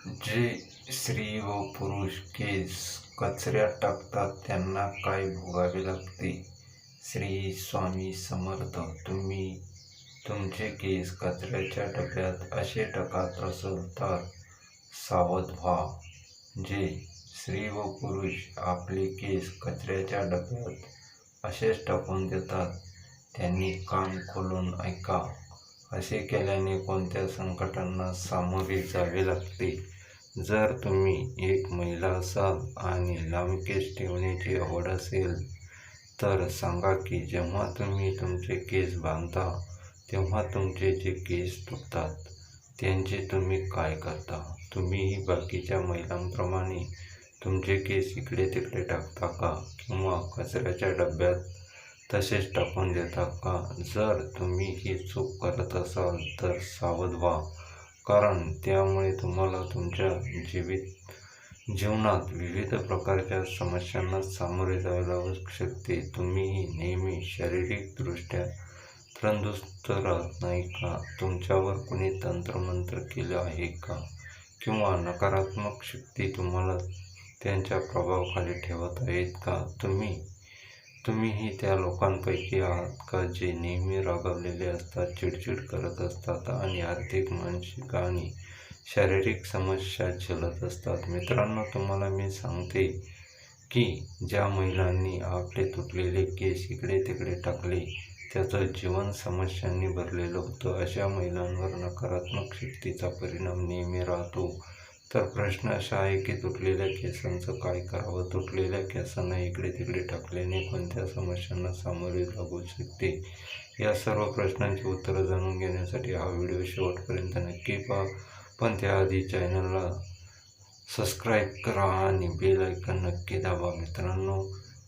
जे स्त्री व पुरुष केस कचऱ्यात टाकतात त्यांना काय भोगावे लागते? श्री स्वामी समर्थ. तुम्ही तुमचे केस कचऱ्याच्या डब्यात असे टाकत असाल तर सावध व्हा. जे स्त्री व पुरुष आपले केस कचऱ्याच्या डब्यात असेच टाकून देतात त्यांनी कान खोलून ऐका. असे केल्याने कोणत्या संकटांना सामोरे जावे लागते? जर तुम्ही एक महिला असाल आणि लांब केस ठेवण्याची आवड असेल तर सांगा की जेव्हा तुम्ही तुमचे केस बांधता तेव्हा तुमचे जे केस तुटतात त्यांचे तुम्ही काय करता? तुम्हीही बाकीच्या महिलांप्रमाणे तुमचे केस इकडे तिकडे टाकता का? किंवा कचऱ्याच्या डब्यात तसेच टाकून देता का? जर तुम्ही ही चूक करत असाल तर सावध व्हा, कारण त्यामुळे तुम्हाला तुमच्या जीवनात विविध प्रकारच्या समस्यांना सामोरे जावे लागू शकते. तुम्हीही नेहमी शारीरिकदृष्ट्या तंदुरुस्त राहत नाही का? तुमच्यावर कुणी तंत्रमंत्र केलं आहे का? किंवा नकारात्मक शक्ती तुम्हाला त्यांच्या प्रभावाखाली ठेवत आहेत का? तुम्हीही त्या लोकांपैकी आहात का जे नेहमी रागावलेले असतात, चिडचिड करत असतात आणि आर्थिक, मानसिक आणि शारीरिक समस्या झेलत असतात? मित्रांनो, तुम्हाला मी सांगते की ज्या महिलांनी आपले तुटलेले केस इकडे तिकडे टाकले त्याचं जीवन समस्यांनी भरलेलं होतं, अशा महिलांवर नकारात्मक शक्तीचा परिणाम नेहमी राहतो. तर प्रश्न असा आहे की तुटलेल्या केसांचं काय करावं? तुटलेल्या केसांना इकडे तिकडे टाकल्याने कोणत्या समस्यांना सामोरे लागू शकते? या सर्व प्रश्नांची उत्तरं जाणून घेण्यासाठी हा व्हिडिओ शेवटपर्यंत नक्की पहा. पण त्याआधी चॅनलला सबस्क्राईब करा आणि बेल आयकॉन नक्की दाबा. मित्रांनो,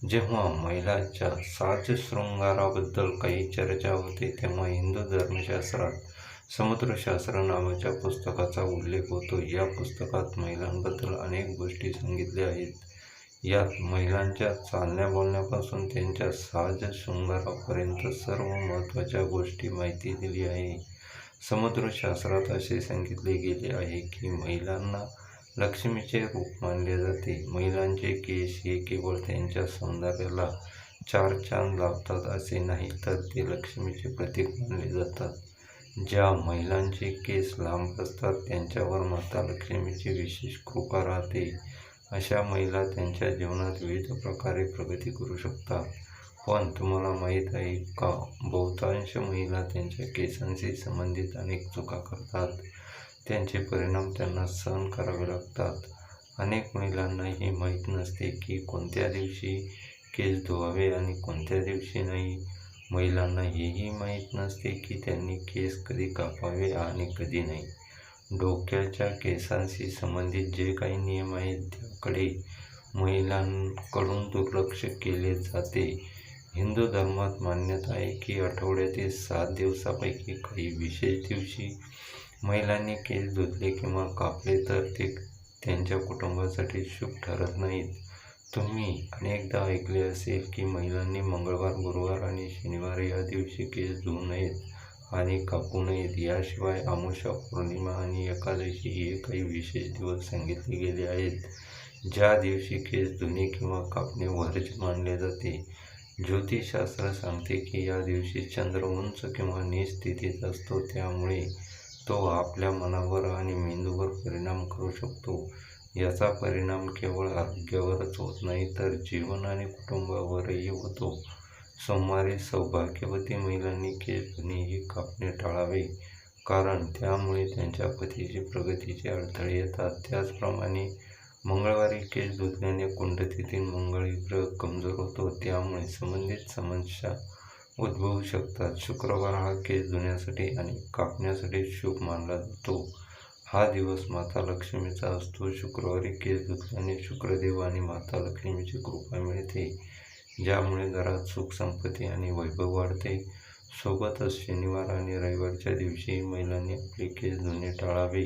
जेव्हा महिलांच्या साजशृंगाराबद्दल काही चर्चा होते तेव्हा हिंदू धर्मशास्त्रात समुद्रशास्त्र नावाच्या पुस्तकाचा उल्लेख होतो. या पुस्तकात महिलांबद्दल अनेक गोष्टी सांगितल्या आहेत. यात महिलांच्या चालण्या बोलण्यापासून त्यांच्या साजशृंगारापर्यंत सर्व महत्त्वाच्या गोष्टी माहिती दिली आहे. समुद्रशास्त्रात असे सांगितले गेले आहे की महिलांना लक्ष्मीचे रूप मानले जाते. महिलांचे केस हे केवळ त्यांच्या सौंदर्याला चार चांद लावतात असे नाही, तर ते लक्ष्मीचे प्रतीक मानले जातात. ज्या महिलांचे केस लांब असतात त्यांच्यावर माता लक्ष्मीची विशेष कृपा राहते. अशा महिला त्यांच्या जीवनात विविध प्रकारे प्रगती करू शकतात. पण तुम्हाला माहीत आहे का, बहुतांश महिला त्यांच्या केसांशी संबंधित अनेक चुका करतात. त्यांचे परिणाम त्यांना सहन करावे लागतात. अनेक महिलांना हे माहीत नसते की कोणत्या दिवशी केस धुवावे आणि कोणत्या दिवशी नाही. महिलांना हेही माहीत नसते की त्यांनी केस कधी कापावे आणि कधी नाही. डोक्याच्या केसांशी संबंधित जे काही नियम आहेत त्याकडे महिलांकडून दुर्लक्ष केले जाते. हिंदू धर्मात मान्यता आहे की आठवड्यातील 7 दिवसापैकी काही विशेष दिवशी महिलांनी केस धुतले किंवा कापले तर ते त्यांच्या कुटुंबासाठी शुभ ठरत नाहीत. तुम्ही अनेकदा ऐकले असेल की महिलांनी मंगळवार, गुरुवार आणि शनिवार या दिवशी केस धुवू नयेत आणि कापू नयेत. याशिवाय अमावस्या, पौर्णिमा आणि एकादशी हे काही विशेष दिवस सांगितले गेले आहेत ज्या दिवशी केस धुणे किंवा कापणे वर्ज्य मानले जाते. ज्योतिषशास्त्र सांगते की या दिवशी चंद्र उंच किंवा नीच स्थितीत असतो, त्यामुळे तो आपल्या मनावर आणि मेंदूवर परिणाम करू शकतो. याचा परिणाम केवळ आरोग्यावरच होत नाही तर जीवन आणि कुटुंबावरही होतो. सोमवारी सौभाग्यवती महिलांनी केस धुणे हे कापणे टाळावे, कारण त्यामुळे त्यांच्या पतीची प्रगतीचे अडथळे येतात. त्याचप्रमाणे मंगळवारी केस धुतल्याने कुंडलीतील मंगळ ग्रह कमजोर होतो, त्यामुळे संबंधित समस्या उद्भवू शकतात. शुक्रवार हा केस धुण्यासाठी आणि कापण्यासाठी शुभ मानला जातो. हा दिवस माता लक्ष्मीचा असतो. शुक्रवारी केस धुतल्याने शुक्रदेव आणि माता लक्ष्मीची कृपा मिळते, ज्यामुळे घरात सुख, संपत्ती आणि वैभव वाढते. सोबतच शनिवार आणि रविवारच्या दिवशीही महिलांनी आपले केस धुणे टाळावे,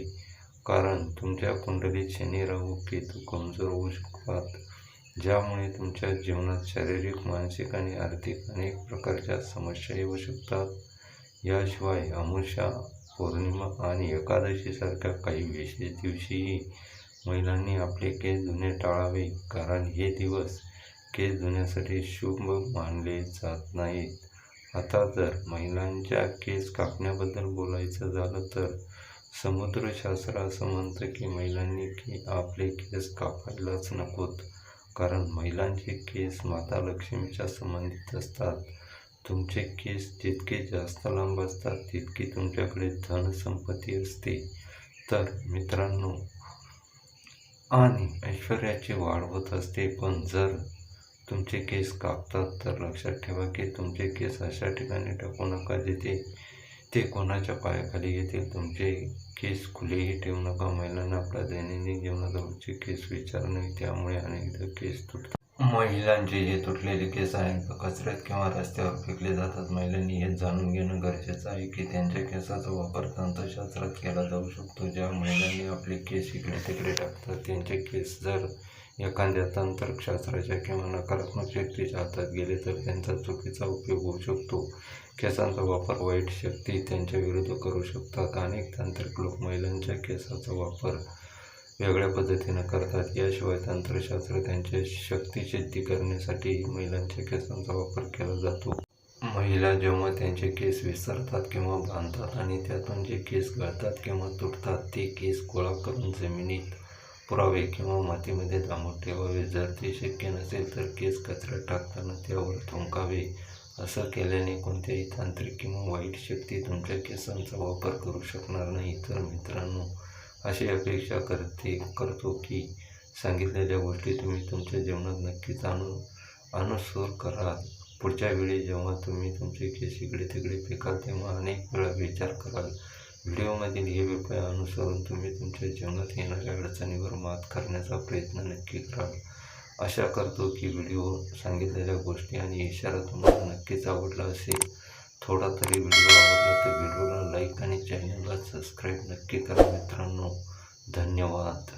कारण तुमच्या कुंडलीत शनी, राहू, केतू कमजोर होऊ शकतात, ज्यामुळे तुमच्या जीवनात शारीरिक, मानसिक आणि आर्थिक अनेक प्रकारच्या समस्या येऊ शकतात. याशिवाय अमावस्या पौर्णिमा आणि एकादशीसारख्या काही विशेष दिवशीही महिलांनी आपले केस धुणे टाळावे, कारण हे दिवस केस धुण्यासाठी शुभ मानले जात नाहीत. आता जर महिलांच्या केस कापण्याबद्दल बोलायचं झालं तर समुद्रशास्त्र असं म्हणतं की महिलांनी आपले केस कापायलाच नकोत, कारण महिलांचे केस माता लक्ष्मीच्या संबंधित असतात. तुमचे केस जितके जास्त लांब असतात तितकी तुमच्याकडे धनसंपत्ती असते. तर मित्रांनो, आणि ऐश्वर्याची वाढ होत असते. पण जर तुमचे केस कापतात तर लक्षात ठेवा की तुमचे केस अशा ठिकाणी टाकू नका जिथे ते कोणाच्या पायाखाली येतील. तुमचे केस खुलेही ठेवू नका. महिलांना आपल्या दैनंदिन जीवनात रोजचे केस विचार नाही, त्यामुळे अनेकदा केस तुटतात. महिलांचे जे तुटलेले केस आहेत कचऱ्यात किंवा रस्त्यावर फेकले जातात. महिलांनी हे जाणून घेणं गरजेचं आहे की त्यांच्या केसाचा वापर तंत्रशास्त्रात केला जाऊ शकतो. ज्या महिलांनी आपले केस इकडे तिकडे टाकतात त्यांचे केस जर एखाद्या तंत्रशास्त्राच्या किंवा नकारात्मक शक्तीच्या हातात गेले तर त्यांचा चुकीचा उपयोग होऊ शकतो. केसांचा वापर वाईट शक्ती त्यांच्या विरुद्ध करू शकतात. अनेक तांत्रिक लोक महिलांच्या केसाचा वापर वेगळ्या पद्धतीनं करतात. याशिवाय तंत्रशास्त्र त्यांच्या शक्ती सिद्धी करण्यासाठी महिलांच्या केसांचा वापर केला जातो. महिला जेव्हा त्यांचे केस विसरतात किंवा बांधतात आणि त्यातून जे केस गळतात किंवा तुटतात ते केस गोळा करून जमिनीत पुरावे किंवा मातीमध्ये दाबून ठेवावे. जर ते शक्य नसेल तर केस कचऱ्यात टाकताना त्यावर थुंकावे. असं केल्याने कोणत्याही तांत्रिक किंवा वाईट शक्ती तुमच्या केसांचा वापर करू शकणार नाही. तर मित्रांनो, अशी अपेक्षा करतो की सांगितलेल्या गोष्टी तुम्ही तुमच्या जीवनात नक्कीच अनुसर कराल. पुढच्या वेळी जेव्हा तुम्ही तुमचे केस इकडे तिकडे फेकाल तेव्हा अनेक वेळा विचार कराल. व्हिडिओमधील हे उपाय अनुसरून तुम्ही तुमच्या जीवनात येणाऱ्या अडचणीवर मात करण्याचा प्रयत्न नक्की कराल. आशा करतो की व्हिडिओ सांगितलेल्या गोष्टी आणि इशारा तुम्हाला नक्कीच आवडला असेल. थोडा तरी व्हिडिओ आवडला तर व्हिडिओला लाईक आणि चॅनलला सबस्क्राईब नक्की करा मित्रांनो. धन्यवाद.